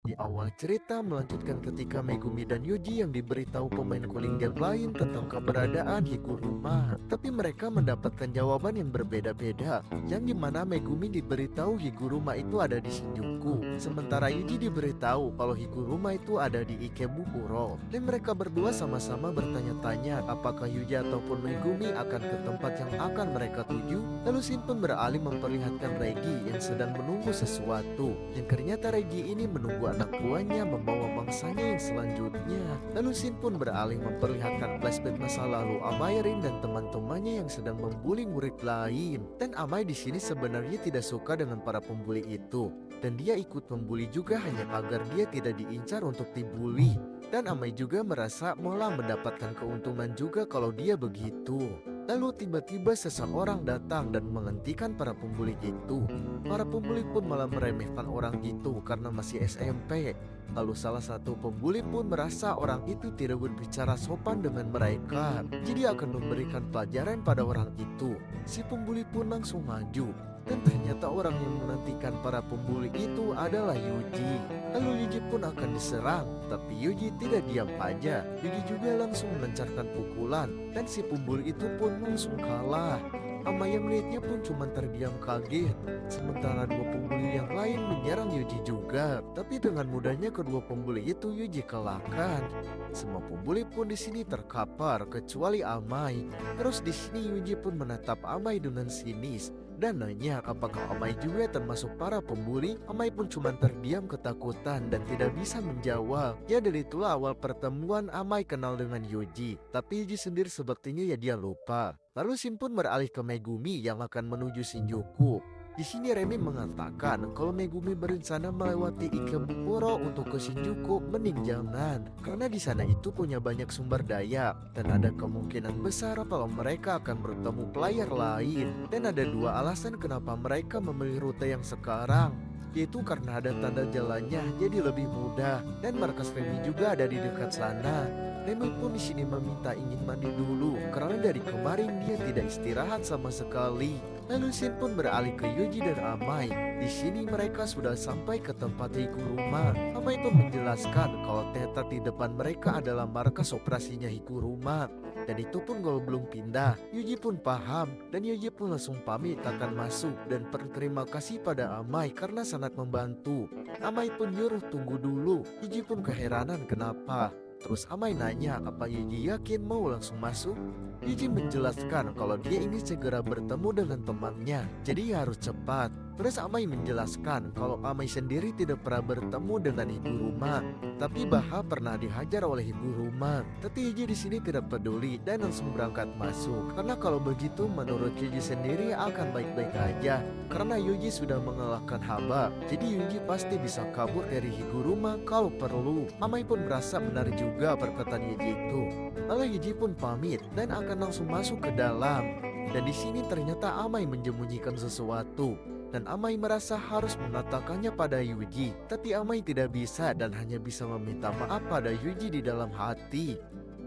Di awal cerita melanjutkan ketika Megumi dan Yuji yang diberitahu pemain calling game lain tentang keberadaan Higuruma. Tapi mereka mendapatkan jawaban yang berbeda-beda, yang dimana Megumi diberitahu Higuruma itu ada di Shinjuku, sementara Yuji diberitahu kalau Higuruma itu ada di Ikebukuro. Dan mereka berdua sama-sama bertanya-tanya apakah Yuji ataupun Megumi akan ke tempat yang akan mereka tuju. Lalu Shin pun beralih memperlihatkan Regi yang sedang menunggu sesuatu, yang ternyata Regi ini menunggu anak buahnya membawa mangsanya yang selanjutnya. Lalu Shin pun beralih memperlihatkan flashback masa lalu Amairin dan teman-temannya yang sedang membuli murid lain. Dan Amai di sini sebenarnya tidak suka dengan para pembuli itu, dan dia ikut membuli juga hanya agar dia tidak diincar untuk dibully. Dan Amai juga merasa malah mendapatkan keuntungan juga kalau dia begitu. Lalu tiba-tiba seseorang datang dan menghentikan para pembuli itu. Para pembuli pun malah meremehkan orang itu karena masih SMP. Lalu salah satu pembuli pun merasa orang itu tidak berbicara sopan dengan mereka, jadi akan memberikan pelajaran pada orang itu. Si pembuli pun langsung maju, dan ternyata orang yang menantikan para pembuli itu adalah Yuji. Lalu Yuji pun akan diserang, tapi Yuji tidak diam aja. Yuji juga langsung melancarkan pukulan, dan si pembuli itu pun langsung kalah. Amaya melihatnya pun cuma terdiam kaget. Sementara dua pembuli yang lain menyerang Yuji juga, tapi dengan mudahnya kedua pembuli itu Yuji kalahkan. Semua pembuli pun di sini terkapar kecuali Amai. Terus di sini Yuji pun menatap Amai dengan sinis dan nanya apakah Amai juga termasuk para pembuli. Amai pun cuma terdiam ketakutan dan tidak bisa menjawab. Ya dari itulah awal pertemuan Amai kenal dengan Yuji, tapi Yuji sendiri sepertinya ya dia lupa. Lalu Shin pun beralih ke Megumi yang akan menuju Shinjuku. Di sini Remi mengatakan kalau Megumi berencana melewati Ikebukuro untuk ke Shinjuku, mending jangan, karena di sana itu punya banyak sumber daya dan ada kemungkinan besar kalau mereka akan bertemu player lain. Dan ada dua alasan kenapa mereka memilih rute yang sekarang, yaitu karena ada tanda jalannya jadi lebih mudah, dan markas Remi juga ada di dekat sana. Remi pun di sini meminta ingin mandi dulu karena dari kemarin dia tidak istirahat sama sekali. Lalu Shin pun beralih ke Yuji dan Amai. Di sini mereka sudah sampai ke tempat Higuruma. Amai pun menjelaskan kalau ternyata di depan mereka adalah markas operasinya Higuruma, dan itu pun kalau belum pindah. Yuji pun paham, dan Yuji pun langsung pamit akan masuk dan berterima kasih pada Amai karena sangat membantu. Amai pun nyuruh tunggu dulu. Yuji pun keheranan kenapa. Terus Amai nanya apa Yuji yakin mau langsung masuk. Yuji menjelaskan kalau dia ingin segera bertemu dengan temannya, jadi harus cepat. Terus Amai menjelaskan kalau Amai sendiri tidak pernah bertemu dengan Higuruma, tapi Baha pernah dihajar oleh Higuruma. Tapi Yuji di sini tidak peduli dan langsung berangkat masuk, karena kalau begitu menurut Yuji sendiri akan baik-baik aja, karena Yuji sudah mengalahkan Haba. Jadi Yuji pasti bisa kabur dari Higuruma kalau perlu. Amai pun merasa benar juga perkataan Yuji itu. Lalu Yuji pun pamit dan akan langsung masuk ke dalam. Dan di sini ternyata Amai menyembunyikan sesuatu, dan Amai merasa harus mengatakannya pada Yuji. Tapi Amai tidak bisa dan hanya bisa meminta maaf pada Yuji di dalam hati.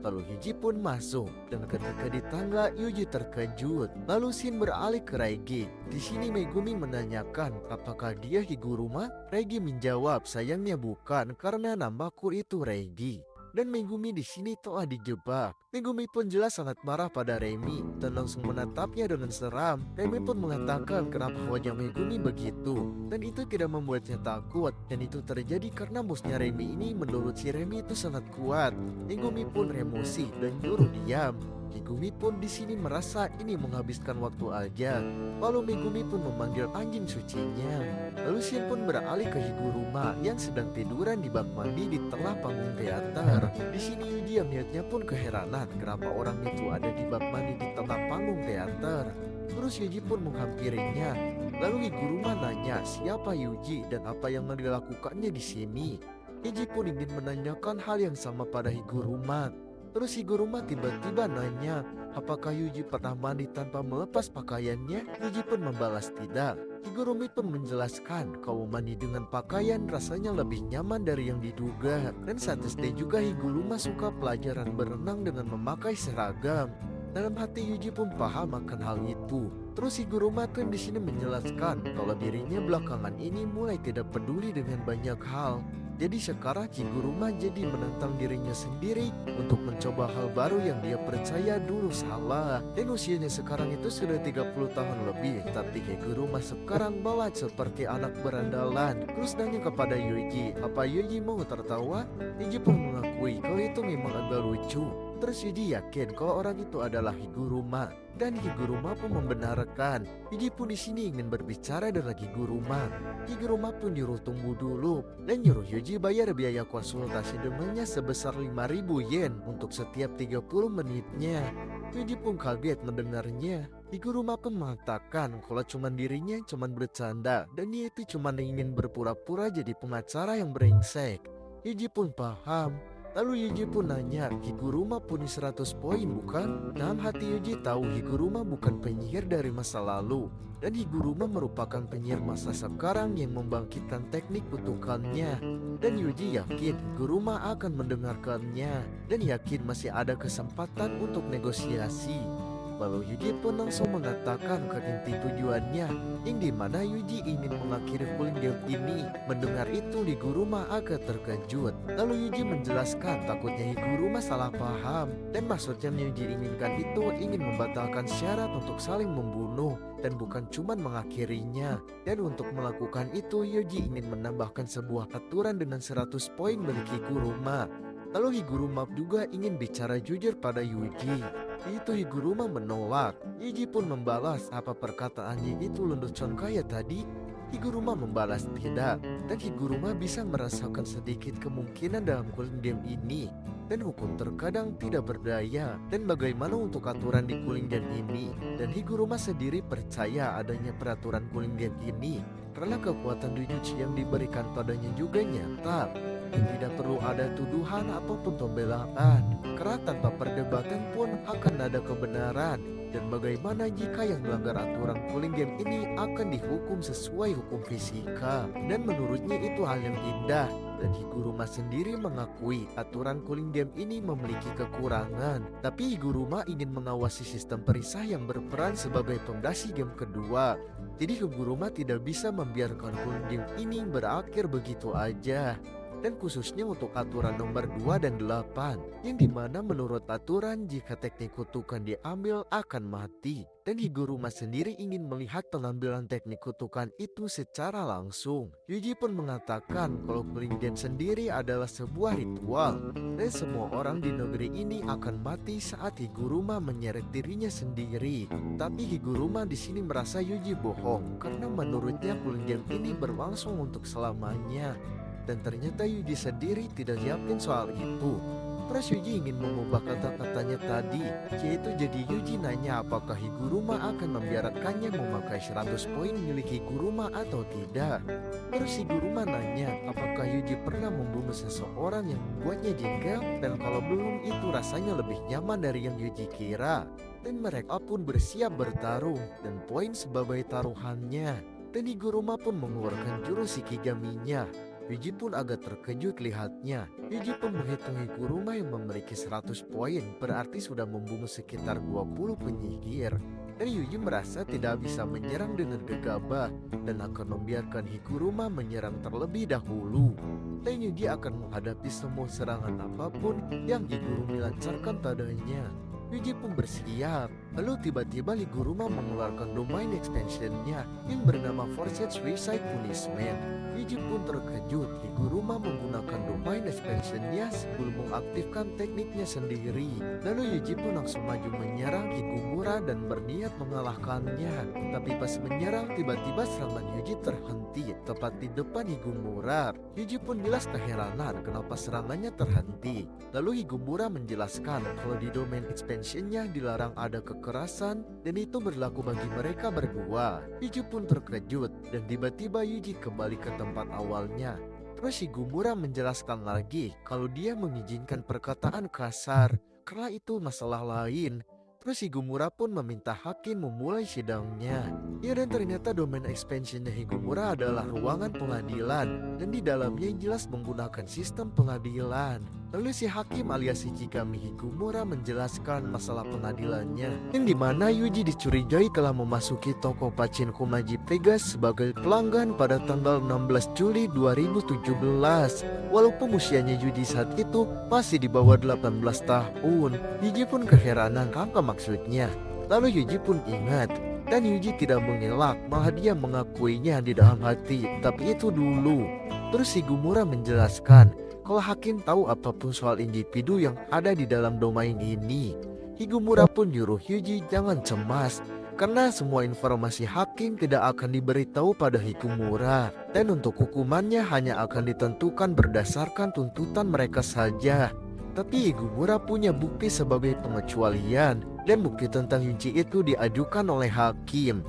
Lalu Yuji pun masuk, dan ketika di tangga Yuji terkejut. Lalu Shin beralih ke Regi. Di sini Megumi menanyakan apakah dia Higuruma. Regi menjawab sayangnya bukan, karena namaku itu Regi. Dan Megumi di sini telah dijebak. Megumi pun jelas sangat marah pada Remi dan langsung menatapnya dengan seram. Remi pun mengatakan kenapa wajah Megumi begitu, dan itu tidak membuatnya takut. Dan itu terjadi karena bosnya Remi ini menurut si Remi itu sangat kuat. Megumi pun emosi dan nyuruh diam. Megumi pun di sini merasa ini menghabiskan waktu aja. Lalu Megumi pun memanggil anjing sucinya. Lalu Shin pun beralih ke Higuruma yang sedang tiduran di bak mandi di tengah panggung teater. Di sini Yuji yang melihatnya pun keheranan kenapa orang itu ada di bak mandi di tengah panggung teater. Terus Yuji pun menghampirinya. Lalu Higuruma nanya siapa Yuji dan apa yang dilakukannya di sini. Yuji pun ingin menanyakan hal yang sama pada Higuruma. Terus Higuruma tiba-tiba nanya apakah Yuji pernah mandi tanpa melepas pakaiannya. Yuji pun membalas tidak. Higurumi pun menjelaskan kalau mandi dengan pakaian rasanya lebih nyaman dari yang diduga. Dan saat SD juga Higuruma suka pelajaran berenang dengan memakai seragam. Dalam hati Yuji pun paham akan hal itu. Terus Higuruma pun di sini menjelaskan kalau dirinya belakangan ini mulai tidak peduli dengan banyak hal. Jadi sekarang Higuruma jadi menentang dirinya sendiri untuk mencoba hal baru yang dia percaya dulu salah. Dan usianya sekarang itu sudah 30 tahun lebih, tapi Higuruma sekarang malah seperti anak berandalan. Terus nanya kepada Yuji, apa Yuji mau tertawa? Yuji pun mengakui kalau itu memang agak lucu. Terus Yuji yakin kalau orang itu adalah Higuruma, dan Higuruma pun membenarkan. Yuji pun di sini ingin berbicara dengan Higuruma. Higuruma pun nyuruh tunggu dulu dan nyuruh Yuji bayar biaya konsultasi dengannya sebesar 5.000 yen untuk setiap 30 menitnya. Yuji pun kaget mendengarnya. Higuruma pun mengatakan kalau cuma dirinya cuma bercanda dan dia itu cuma ingin berpura-pura jadi pengacara yang brengsek. Yuji pun paham. Lalu Yuji pun nanya, Higuruma punya 100 poin bukan? Dalam hati Yuji tahu Higuruma bukan penyihir dari masa lalu, dan Higuruma merupakan penyihir masa sekarang yang membangkitkan teknik kutukannya. Dan Yuji yakin Higuruma akan mendengarkannya, dan yakin masih ada kesempatan untuk negosiasi. Lalu Yuji pun langsung mengatakan ke inti tujuannya, yang dimana Yuji ingin mengakhiri cooling game ini. Mendengar itu Higuruma agak terkejut. Lalu Yuji menjelaskan takutnya Higuruma salah paham, dan maksudnya yang Yuji inginkan itu ingin membatalkan syarat untuk saling membunuh dan bukan cuma mengakhirinya. Dan untuk melakukan itu Yuji ingin menambahkan sebuah aturan dengan 100 poin milik Higuruma. Lalu Higuruma juga ingin bicara jujur pada Yuji. Itu Higuruma menolak. Yuji pun membalas, apa perkataannya itu lelucon kayak tadi? Higuruma membalas tidak, dan Higuruma bisa merasakan sedikit kemungkinan dalam cooling game ini. Dan hukum terkadang tidak berdaya. Dan bagaimana untuk aturan di cooling game ini? Dan Higuruma sendiri percaya adanya peraturan cooling game ini karena kekuatan Ryuji yang diberikan padanya juga nyata. Dan tidak perlu ada tuduhan ataupun pembelaan, karena tanpa perdebatan pun akan ada kebenaran. Dan bagaimana jika yang melanggar aturan cooling game ini akan dihukum sesuai hukum fisika. Dan menurutnya itu hal yang indah. Dan Higuruma sendiri mengakui aturan cooling game ini memiliki kekurangan. Tapi Higuruma ingin mengawasi sistem perisai yang berperan sebagai pondasi game kedua. Jadi Higuruma tidak bisa membiarkan cooling game ini berakhir begitu aja. Dan khususnya untuk aturan nomor 2 dan 8, yang dimana menurut aturan jika teknik kutukan diambil akan mati. Dan Higuruma sendiri ingin melihat pengambilan teknik kutukan itu secara langsung. Yuji pun mengatakan kalau cooling game sendiri adalah sebuah ritual, dan semua orang di negeri ini akan mati saat Higuruma menyeret dirinya sendiri. Tapi Higuruma di sini merasa Yuji bohong, karena menurutnya cooling game ini berlangsung untuk selamanya. Dan ternyata Yuji sendiri tidak yakin soal itu. Terus Yuji ingin mengubah kata-katanya tadi, yaitu jadi Yuji nanya apakah Higuruma akan membiarkannya memakai 100 poin milik Higuruma atau tidak. Terus Higuruma nanya apakah Yuji pernah membunuh seseorang yang membuatnya jengkel, dan kalau belum itu rasanya lebih nyaman dari yang Yuji kira. Dan mereka pun bersiap bertarung, dan poin sebagai taruhannya. Dan Higuruma pun mengeluarkan jurus Shikigami-nya. Yuji pun agak terkejut lihatnya. Yuji pun menghitung Higuruma yang memiliki 100 poin, berarti sudah membunuh sekitar 20 penyihir. Dan Yuji merasa tidak bisa menyerang dengan gegabah dan akan membiarkan Higuruma menyerang terlebih dahulu. Dan Yuji akan menghadapi semua serangan apapun yang Higuruma lancarkan padanya. Yuji pun bersiap. Lalu tiba-tiba Higuruma mengeluarkan domain expansion-nya yang bernama Forced Suicide Punishment. Yuji pun terkejut. Higuruma menggunakan domain expansion-nya sebelum mengaktifkan tekniknya sendiri. Lalu Yuji pun langsung maju menyerang Higumura dan berniat mengalahkannya. Tapi pas menyerang, tiba-tiba serangan Yuji terhenti tepat di depan Higumura. Yuji pun jelas keheranan kenapa serangannya terhenti. Lalu Higumura menjelaskan kalau di domain expansion-nya dilarang ada kekerasan dan itu berlaku bagi mereka berdua. Yuji pun terkejut dan tiba-tiba Yuji kembali ke tempat awalnya. Terus Higumura menjelaskan lagi kalau dia mengizinkan perkataan kasar karena itu masalah lain. Terus Higumura pun meminta hakim memulai sidangnya. Ya, dan ternyata domain expansionnya Higumura adalah ruangan pengadilan, dan di dalamnya jelas menggunakan sistem pengadilan. Lalu si hakim alias Shichigami Higumura menjelaskan masalah pengadilannya, yang dimana Yuji dicurigai telah memasuki toko pachinko Maji Pegas sebagai pelanggan pada tanggal 16 Juli 2017. Walaupun usianya Yuji saat itu masih di bawah 18 tahun, Yuji pun keheranan apa maksudnya. Lalu Yuji pun ingat, dan Yuji tidak mengelak, malah dia mengakuinya di dalam hati, tapi itu dulu. Terus Higumura menjelaskan kalau hakim tahu apapun soal individu yang ada di dalam domain ini. Higumura pun nyuruh Yuji jangan cemas, karena semua informasi hakim tidak akan diberitahu pada Higumura, dan untuk hukumannya hanya akan ditentukan berdasarkan tuntutan mereka saja. Tapi Higumura punya bukti sebagai pengecualian, dan bukti tentang Yuji itu diajukan oleh hakim.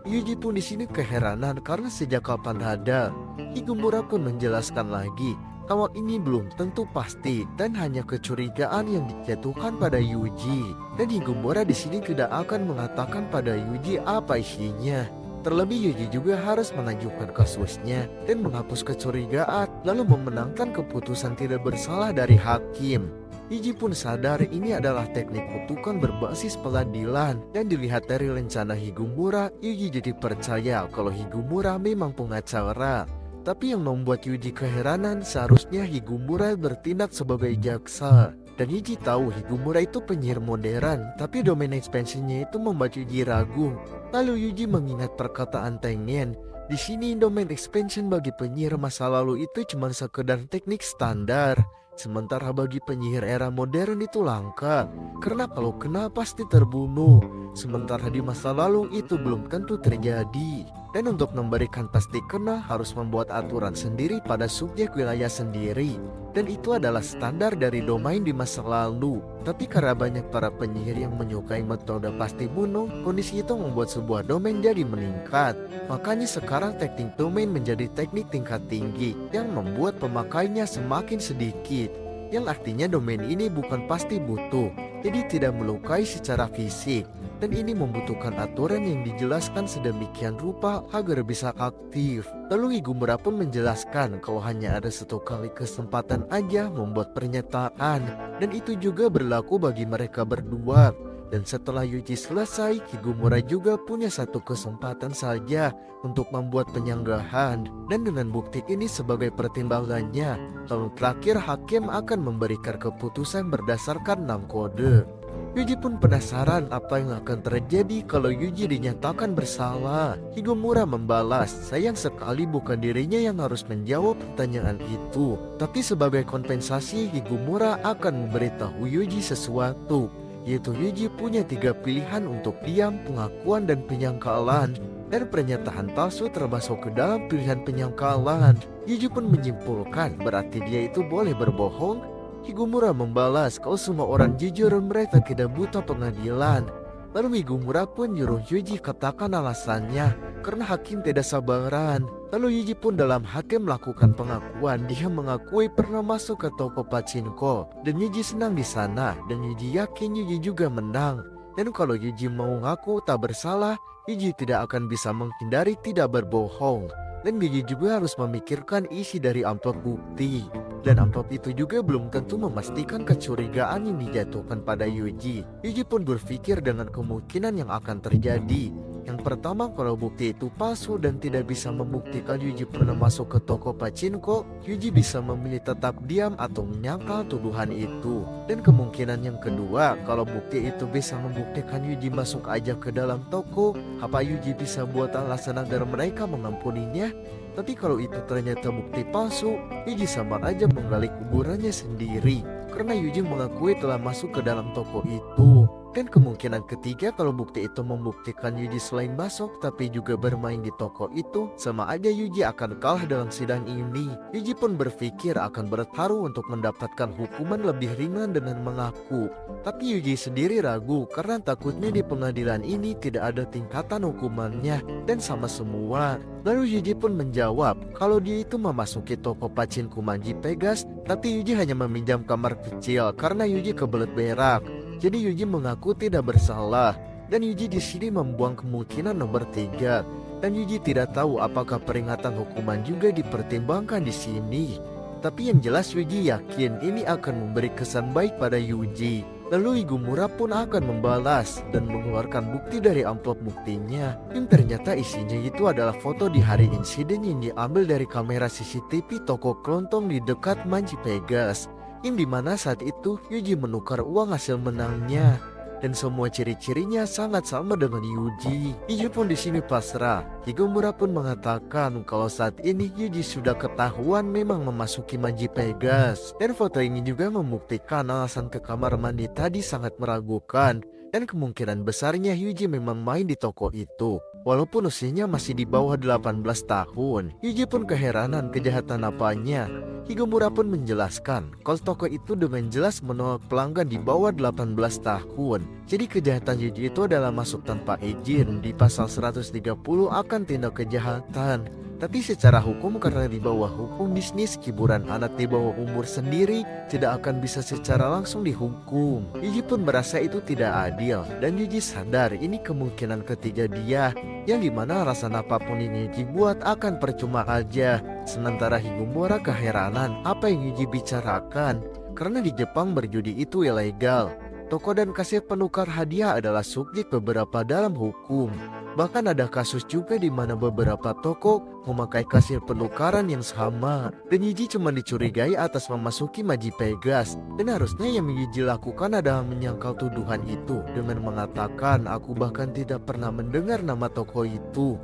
Yuji pun di sini keheranan karena sejak kapan ada. Higumura pun menjelaskan lagi kalau ini belum tentu pasti dan hanya kecurigaan yang dijatuhkan pada Yuji. Dan Higumura di sini tidak akan mengatakan pada Yuji apa isinya. Terlebih Yuji juga harus mengajukan kasusnya dan menghapus kecurigaan, lalu memenangkan keputusan tidak bersalah dari hakim. Yuji pun sadar ini adalah teknik kutukan berbasis peladilan, dan dilihat dari rencana Higumura, Yuji jadi percaya kalau Higumura memang pengacara. Tapi yang membuat Yuji keheranan, seharusnya Higumura bertindak sebagai jaksa. Dan Yuji tahu Higumura itu penyihir modern, tapi domain expansionnya itu membuat Yuji ragu. Lalu Yuji mengingat perkataan Tengen, di sini domain expansion bagi penyihir masa lalu itu cuma sekedar teknik standar. Sementara bagi penyihir era modern itu langka, karena kalau kena pasti terbunuh. Sementara di masa lalu itu belum tentu terjadi. Dan untuk memberikan pasti kena harus membuat aturan sendiri pada subjek wilayah sendiri. Dan itu adalah standar dari domain di masa lalu. Tapi karena banyak para penyihir yang menyukai metode pasti bunuh, kondisi itu membuat sebuah domain jadi meningkat. Makanya sekarang teknik domain menjadi teknik tingkat tinggi yang membuat pemakainya semakin sedikit. Yang artinya domain ini bukan pasti butuh, jadi tidak melukai secara fisik. Dan ini membutuhkan aturan yang dijelaskan sedemikian rupa agar bisa aktif. Lalu Higumura pun menjelaskan kalau hanya ada satu kali kesempatan aja membuat pernyataan, dan itu juga berlaku bagi mereka berdua. Dan setelah Yuji selesai, Higumura juga punya satu kesempatan saja untuk membuat penyanggahan. Dan dengan bukti ini sebagai pertimbangannya, lalu terakhir hakim akan memberikan keputusan berdasarkan 6 kode. Yuji pun penasaran apa yang akan terjadi kalau Yuji dinyatakan bersalah. Higumura membalas, sayang sekali bukan dirinya yang harus menjawab pertanyaan itu. Tapi sebagai kompensasi, Higumura akan memberitahu Yuji sesuatu, yaitu Yuji punya 3 pilihan untuk diam, pengakuan, dan penyangkalan. Dan pernyataan palsu termasuk ke dalam pilihan penyangkalan. Yuji pun menyimpulkan berarti dia itu boleh berbohong. Higumura membalas kalau semua orang jujur mereka tidak butuh pengadilan. Lalu Higumura pun nyuruh Yuji katakan alasannya karena hakim tidak sabaran. Lalu Yuji pun dalam hati melakukan pengakuan. Dia mengakui pernah masuk ke toko pachinko dan Yuji senang di sana, dan Yuji yakin Yuji juga menang. Dan kalau Yuji mau ngaku tak bersalah, Yuji tidak akan bisa menghindari tidak berbohong. Dan Yuji juga harus memikirkan isi dari amplop bukti. Dan amplop itu juga belum tentu memastikan kecurigaan yang dijatuhkan pada Yuji. Yuji pun berpikir dengan kemungkinan yang akan terjadi. Yang pertama, kalau bukti itu palsu dan tidak bisa membuktikan Yuji pernah masuk ke toko pachinko, Yuji bisa memilih tetap diam atau menyangkal tuduhan itu. Dan kemungkinan yang kedua, kalau bukti itu bisa membuktikan Yuji masuk aja ke dalam toko, apa Yuji bisa buat alasan agar mereka mengampuninya? Tapi kalau itu ternyata bukti palsu, Yuji sama aja menggali kuburannya sendiri, karena Yuji mengakui telah masuk ke dalam toko itu. Dan kemungkinan ketiga, kalau bukti itu membuktikan Yuji selain masuk tapi juga bermain di toko itu, sama aja Yuji akan kalah dalam sidang ini. Yuji pun berpikir akan bertaruh untuk mendapatkan hukuman lebih ringan dengan mengaku. Tapi Yuji sendiri ragu karena takutnya di pengadilan ini tidak ada tingkatan hukumannya dan sama semua. Lalu Yuji pun menjawab kalau dia itu memasuki toko pachinko Maji Pegas, tapi Yuji hanya meminjam kamar kecil karena Yuji kebelet berak. Jadi Yuji mengaku tidak bersalah, dan Yuji di sini membuang kemungkinan nomor 3. Dan Yuji tidak tahu apakah peringatan hukuman juga dipertimbangkan di sini. Tapi yang jelas Yuji yakin ini akan memberi kesan baik pada Yuji. Lalu Higumura pun akan membalas dan mengeluarkan bukti dari amplop buktinya, yang ternyata isinya itu adalah foto di hari insiden yang diambil dari kamera CCTV toko kelontong di dekat Manji Pegas, yang dimana saat itu Yuji menukar uang hasil menangnya. Dan semua ciri-cirinya sangat sama dengan Yuji. Yuji pun di sini pasrah. Higumura pun mengatakan kalau saat ini Yuji sudah ketahuan memang memasuki Manji Pegas. Dan foto ini juga membuktikan alasan ke kamar mandi tadi sangat meragukan. Dan kemungkinan besarnya Yuji memang main di toko itu. Walaupun usianya masih di bawah 18 tahun, Yuji pun keheranan kejahatan apanya. Higumura pun menjelaskan kalau toko itu dengan jelas menolak pelanggan di bawah 18 tahun. Jadi kejahatan Yuji itu adalah masuk tanpa izin di pasal 130 akan tindak kejahatan. Tapi secara hukum karena di bawah hukum bisnis hiburan anak di bawah umur sendiri tidak akan bisa secara langsung dihukum. Yuji pun merasa itu tidak adil dan Yuji sadar ini kemungkinan ketiga dia, yang dimana alasan apapun yang Yuji buat akan percuma aja. Sementara Higumura keheranan apa yang Yuji bicarakan, karena di Jepang berjudi itu ilegal. Toko dan kasir penukar hadiah adalah subjek beberapa dalam hukum. Bahkan ada kasus juga di mana beberapa toko memakai kasir penukaran yang sama. Dan Yuji cuma dicurigai atas memasuki Manji Pegas. Dan harusnya yang Yuji lakukan adalah menyangkal tuduhan itu dengan mengatakan aku bahkan tidak pernah mendengar nama toko itu.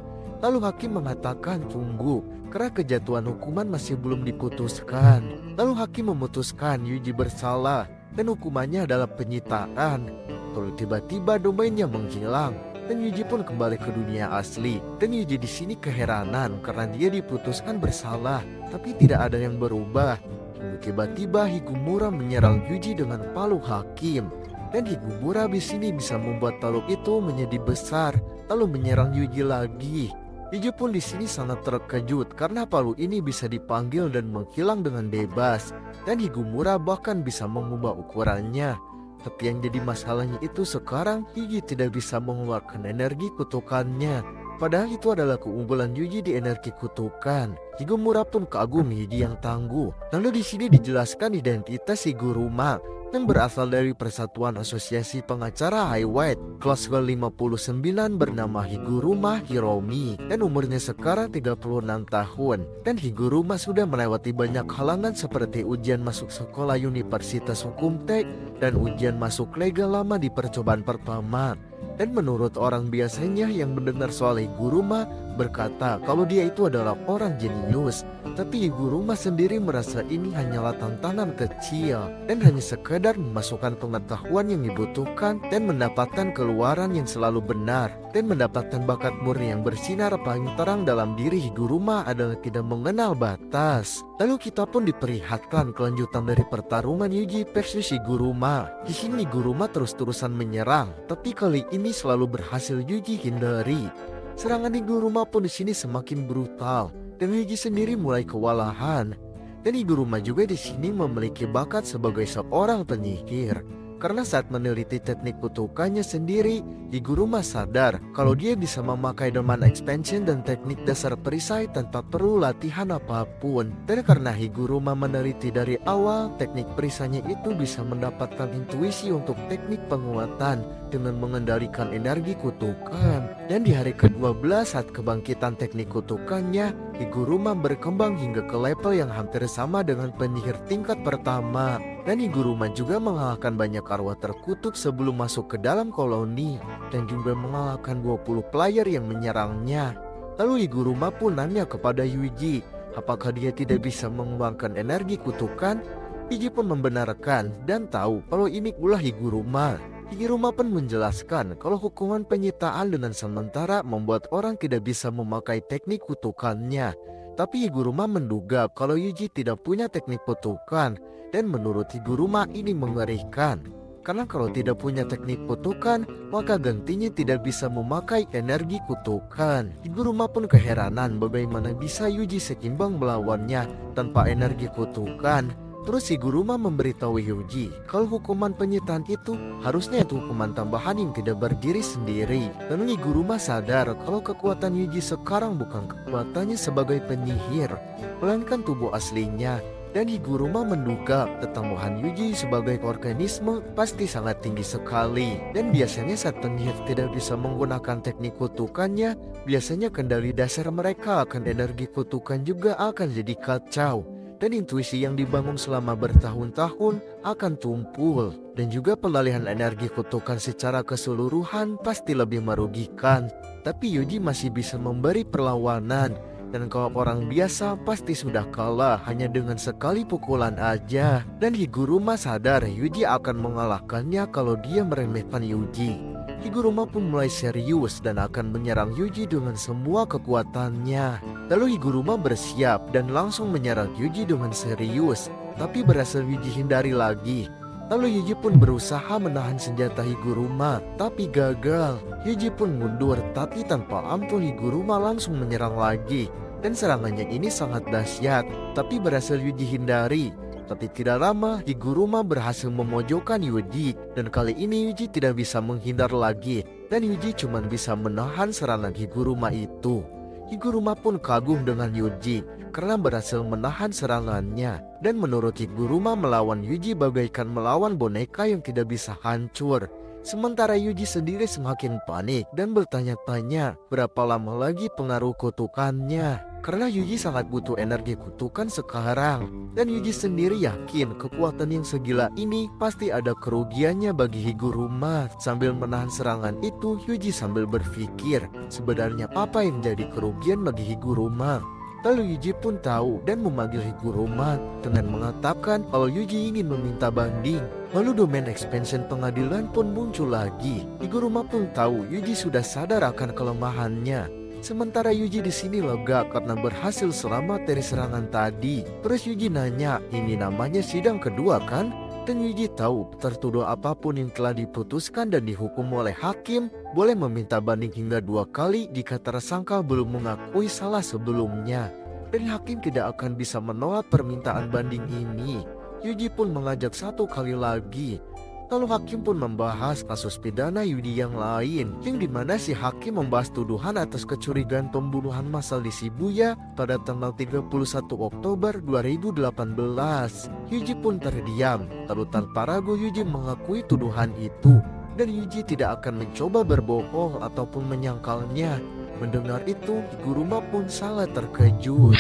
Lalu hakim mengatakan tunggu, karena kejatuhan hukuman masih belum diputuskan. Lalu hakim memutuskan Yuji bersalah dan hukumannya adalah penyitaan. Lalu tiba-tiba domainnya menghilang dan Yuji pun kembali ke dunia asli. Dan Yuji di sini keheranan karena dia diputuskan bersalah, tapi tidak ada yang berubah. Lalu tiba-tiba Higumura menyerang Yuji dengan palu hakim. Dan Higumura di sini bisa membuat palu itu menjadi besar, lalu menyerang Yuji lagi. Yuji pun di sini sangat terkejut karena palu ini bisa dipanggil dan menghilang dengan bebas. Dan Higumura bahkan bisa mengubah ukurannya. Tapi yang jadi masalahnya itu sekarang Yuji tidak bisa mengeluarkan energi kutukannya. Padahal itu adalah keunggulan Yuji di energi kutukan. Higumura pun kagum Yuji yang tangguh. Lalu di sini dijelaskan identitas Higuruma yang berasal dari Persatuan Asosiasi Pengacara Highway kelas ke-59 bernama Higuruma Hiromi dan umurnya sekarang 36 tahun. Dan Higuruma sudah melewati banyak halangan seperti ujian masuk sekolah Universitas Hukum Tech dan ujian masuk legal lama di percobaan pertama. Dan menurut orang biasanya yang mendengar soal Higuruma berkata kalau dia itu adalah orang jenius. Tapi Higuruma sendiri merasa ini hanyalah tantangan kecil dan hanya sekedar memasukkan pengetahuan yang dibutuhkan dan mendapatkan keluaran yang selalu benar. Dan mendapatkan bakat murni yang bersinar paling terang dalam diri Higuruma adalah tidak mengenal batas. Lalu kita pun diperlihatkan kelanjutan dari pertarungan Yuji versus Higuruma. Di sini Higuruma terus-terusan menyerang, tapi kali ini selalu berhasil Yuji hindari. Serangan Higuruma pun di sini semakin brutal dan Yuji sendiri mulai kewalahan. Dan Higuruma juga di sini memiliki bakat sebagai seorang penyihir. Karena saat meneliti teknik kutukannya sendiri, Higuruma sadar kalau dia bisa memakai Domain Expansion dan teknik dasar perisai tanpa perlu latihan apapun. Dan karena Higuruma meneliti dari awal, teknik perisainya itu bisa mendapatkan intuisi untuk teknik penguatan dengan mengendalikan energi kutukan. Dan di hari ke-12 saat kebangkitan teknik kutukannya, Higuruma berkembang hingga ke level yang hampir sama dengan penyihir tingkat pertama. Dan Higuruma juga mengalahkan banyak arwah terkutuk sebelum masuk ke dalam koloni dan juga mengalahkan 20 player yang menyerangnya. Lalu Higuruma pun nanya kepada Yuji apakah dia tidak bisa mengembangkan energi kutukan. Yuji pun membenarkan dan tahu kalau ini ulah Higuruma. Higuruma pun menjelaskan kalau hukuman penyitaan dengan sementara membuat orang tidak bisa memakai teknik kutukannya. Tapi Higuruma menduga kalau Yuji tidak punya teknik kutukan. Dan menurut Higuruma ini mengerikan. Karena kalau tidak punya teknik kutukan, maka gantinya tidak bisa memakai energi kutukan. Higuruma pun keheranan bagaimana bisa Yuji seimbang melawannya tanpa energi kutukan. Terus Higuruma memberitahu Yuji kalau hukuman penyitaan itu harusnya itu hukuman tambahan yang tidak berdiri sendiri. Dan Higuruma sadar kalau kekuatan Yuji sekarang bukan kekuatannya sebagai penyihir, melainkan tubuh aslinya. Dan Higuruma menduga ketambahan Yuji sebagai organisme pasti sangat tinggi sekali. Dan biasanya saat penyihir tidak bisa menggunakan teknik kutukannya, biasanya kendali dasar mereka akan energi kutukan juga akan jadi kacau. Dan intuisi yang dibangun selama bertahun-tahun akan tumpul. Dan juga pengalihan energi kutukan secara keseluruhan pasti lebih merugikan. Tapi Yuji masih bisa memberi perlawanan. Dan kalau orang biasa pasti sudah kalah hanya dengan sekali pukulan aja. Dan Higuruma sadar Yuji akan mengalahkannya kalau dia meremehkan Yuji. Higuruma pun mulai serius dan akan menyerang Yuji dengan semua kekuatannya. Lalu Higuruma bersiap dan langsung menyerang Yuji dengan serius, tapi berhasil Yuji hindari lagi. Lalu Yuji pun berusaha menahan senjata Higuruma, tapi gagal. Yuji pun mundur, tapi tanpa ampun Higuruma langsung menyerang lagi. Dan serangannya ini sangat dahsyat, tapi berhasil Yuji hindari. Tapi tidak lama, Higuruma berhasil memojokkan Yuji. Dan kali ini Yuji tidak bisa menghindar lagi. Dan Yuji cuma bisa menahan serangan Higuruma itu. Higuruma pun kagum dengan Yuji karena berhasil menahan serangannya. Dan menurut Higuruma, melawan Yuji bagaikan melawan boneka yang tidak bisa hancur. Sementara Yuji sendiri semakin panik dan bertanya-tanya berapa lama lagi pengaruh kutukannya. Karena Yuji sangat butuh energi kutukan sekarang. Dan Yuji sendiri yakin kekuatan yang segila ini pasti ada kerugiannya bagi Higuruma. Sambil menahan serangan itu, Yuji sambil berpikir sebenarnya apa yang jadi kerugian bagi Higuruma. Lalu Yuji pun tahu dan memanggil Higuruma dengan mengatakan kalau Yuji ingin meminta banding. Lalu domain expansion pengadilan pun muncul lagi. Higuruma pun tahu Yuji sudah sadar akan kelemahannya. Sementara Yuji di sini lega karena berhasil selamat dari serangan tadi. Terus Yuji nanya, ini namanya sidang kedua kan? Dan Yuji tahu tertuduh apapun yang telah diputuskan dan dihukum oleh hakim boleh meminta banding hingga 2 kali jika tersangka belum mengakui salah sebelumnya. Dan hakim tidak akan bisa menolak permintaan banding ini. Yuji pun mengajak 1 kali lagi. Lalu hakim pun membahas kasus pidana Yuji yang lain, yang dimana si hakim membahas tuduhan atas kecurigaan pembunuhan massal di Shibuya pada tanggal 31 Oktober 2018. Yuji pun terdiam, lalu tanpa ragu Yuji mengakui tuduhan itu. Dan Yuji tidak akan mencoba berbohong ataupun menyangkalnya. Mendengar itu, Higuruma pun sangat terkejut.